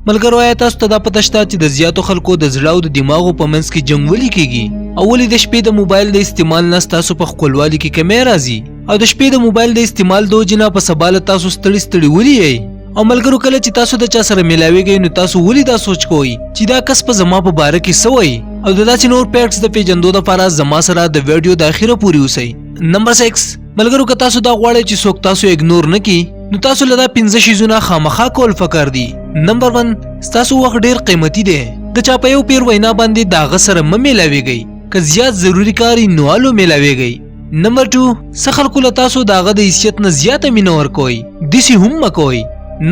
ملګرو آیا تاسو ته دا پته شته چې د زیاتو خلکو د زړه او د دماغو په منځ کې جنګ ولې کیږي او ولې د شپې د موبایل د استعمال نه ستاسو په خپلوالي کې کمی راځي او د شپې د موبایل د استعمال د وجې نه په سبا له تاسو ستړي ستړي ولې یئ او ملګرو کله چې تاسو د چا سره میلاویږئ نو تاسو ولې دا سوچ کوئ چې دا کس په زما په باره کې څه وایي او د داسې نور فیکټس د پیژندو دپاره زما سره د ویډیو د اخره پورې اوسئ نمبر 6 ملګرو که تاسو دا غواړئ چې څوک تاسو اګنور نه کړي نو تاسو له دا 15 شیزونه خامخا کول پکار دي نمبر 1 ستاسو وخت ډیر قیمتي دی د چا په یو پیر وینا باندې د هغه سره مه میلاویږئ که زیات ضروري کار نو الو میلاویږئ نمبر 2 څه خلکو له تاسو د هغه د حیثیت نه زیاته مینه ورکوئ داسې هم مه کوئ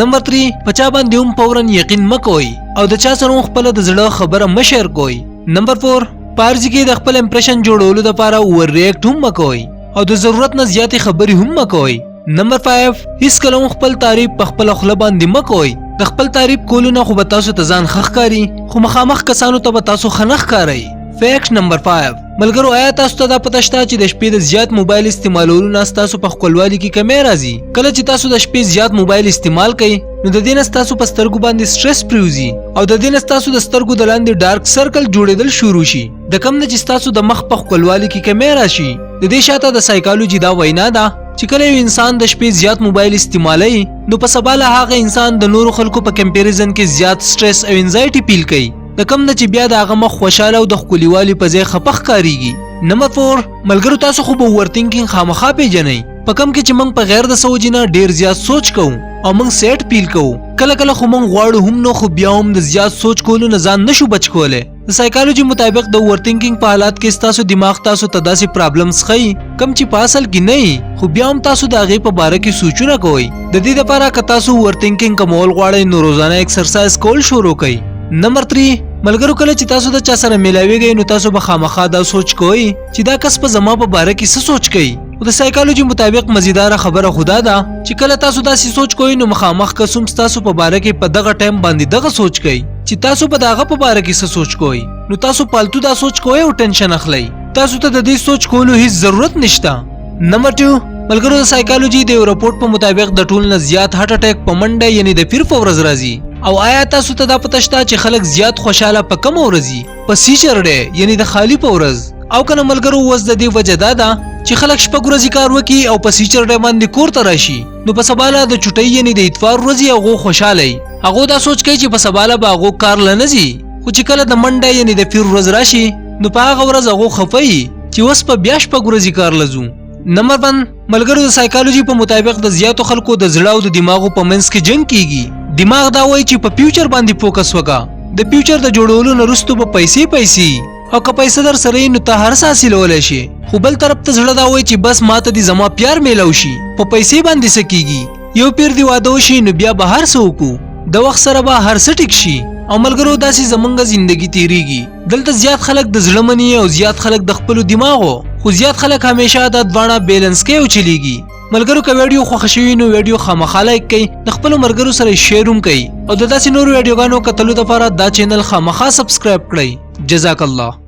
نمبر 3 په چا باندې هم فورا یقین مه کوئ او د چا سره هم خپله د زړه خبره مه شیر کوئ نمبر 4 په عرض کې د خپل امپریشن جوړولو دپاره اوور ریاکټ هم مه کوئ او د ضرورت نه زیاتې خبرې هم مه کوئ نمبر 5 هیڅ کله هم خپل تعریف په خپله خوله باندې مه کوئ د خپل تعریف کولو نه خو به تاسو ته ځان ښه ښکاري خو مخامخ کسانو ته به تاسو ښه نه ښکارئ فیکټ نمبر 5 ملګرو آیا تاسو ته دا پته شته چې د شپې د زیات موبایل استعمالولو نه ستاسو په ښکلوالي کې کمی راځي کله چې تاسو د شپې زیات موبایل استعمال کوئ نو د دې نه ستاسو په سترګو باندې سټرس پریوځي او د دې نه ستاسو د سترګو د لاندې ډارک سرکل جوړېدل شروع شي د کم نه چې ستاسو د مخ په ښکلوالي کې کمی راشي د دې شاته د سایکالوجي دا وینا ده چې کله یو انسان د شپې زیات موبایل استعمالوي نو په سبا له هغه انسان د نورو خلکو په کمپیریزن کې زیات سټرس او انزایټي فیل کوي د کم نه چې بیا د هغه مخ خوشحاله او د ښکلیوالي په ځای خفه ښکارېږي نمبر 4 ملګرو تاسو خو به اوور تھینکینګ خامخا پیژنئ په کم کې چې موږ په غیر د څه وجې نه ډېر زیات سوچ کوو او موږ سیټ فیل کوو کله کله خو موږ غواړو هم نو خو بیا هم د زیات سوچ کولو نه ځان نشو بچ کولی د سایکالوجي مطابق د اوور تھینکینګ په حالات کې ستاسو دماغ تاسو ته داسې پرابلمز ښیي کم چې په اصل کې نه وي خو بیا هم تاسو د هغې په باره کې سوچونه کوئ د دې دپاره که تاسو اوور تھینکینګ کمول غواړئ نو روزانه ایکسرسایز کول شروع کړئ نمبر 3 ملګرو کله چې تاسو د چا سره میلاویږئ نو تاسو به خامخا دا سوچ کوئ چې دا کس په زما په باره کې څه سوچ کوي او د سایکالوجي مطابق مزیداره خبره خدا ده چې کله تاسو داسې سوچ کوئ نو مخامخ کس هم ستاسو په باره کې په دغه ټایم باندې دغه سوچ کوي چې تاسو په دغه په باره کې څه سوچ کوئ نو تاسو پالتو دا سوچ کوئ او ټینشن اخلئ تاسو ته د دې سوچ کولو هیڅ ضرورت نشته نمبر 2 ملګرو د سایکالوجي د یو رپورټ په مطابق د ټول نه زیات هارت اٹیک په منډه یعنی د پیر په ورځ راځي او آیا تاسو ته دا پته شته چې خلک زیات خوشحاله په کومه ورځ په سیچر ډے یعنی د خالی په ورځ او کنه ملګرو اوس د دې وجه دا ده چې خلک شپږ ورځې کار وکړي او په سیچر ډے باندې کور ته راشي نو په سبا له د چټۍ یعنی د اتوار ورځې هغو خوشحاله وي هغو دا سوچ کوي چې په سبا له به هغو کار له نه ځي خو چې کله د منډه یعنی د پیر ورځ راشي نو په هغه ورځ هغو خفه وي چې اوس په بیا شپږ ورځې کار له ځو نمبر 1 ملګرو د سایکالوجي په مطابق د زیاتو خلکو د زړه او د دماغو په منځ کې جنګ کیږي دماغ دا وایي چې په فیوچر باندې فوکس وکړه د فیوچر د جوړولو نه وروسته به پیسې او که پیسې در سره نو ته هر څه حاصلولی شي خو بل طرف ته زړه دا وایي چې بس ماته دې زما پیار میلاو شي په پیسې باندې څه کیږي یو پیر دې واده وشي نو بیا به هر څه وکړو د وخت سره به هر څه ټیک شي او ملګرو داسې زمونږ زندگی تیریږي دلته زیات خلک د زړه مني او زیات خلک د خپلو دماغو خو زیات خلک همیشه دا دواړه بیلنس کوي او چلیږي ملګرو که ویډیو خوښه شوي نو ویډیو خامخا لایک کړئ د خپلو ملګرو سره شیر هم کړئ او د داسې نورو ویډیوګانو کتلو دپاره دا چینل خامخا سبسکرایب کړئ جزاک الله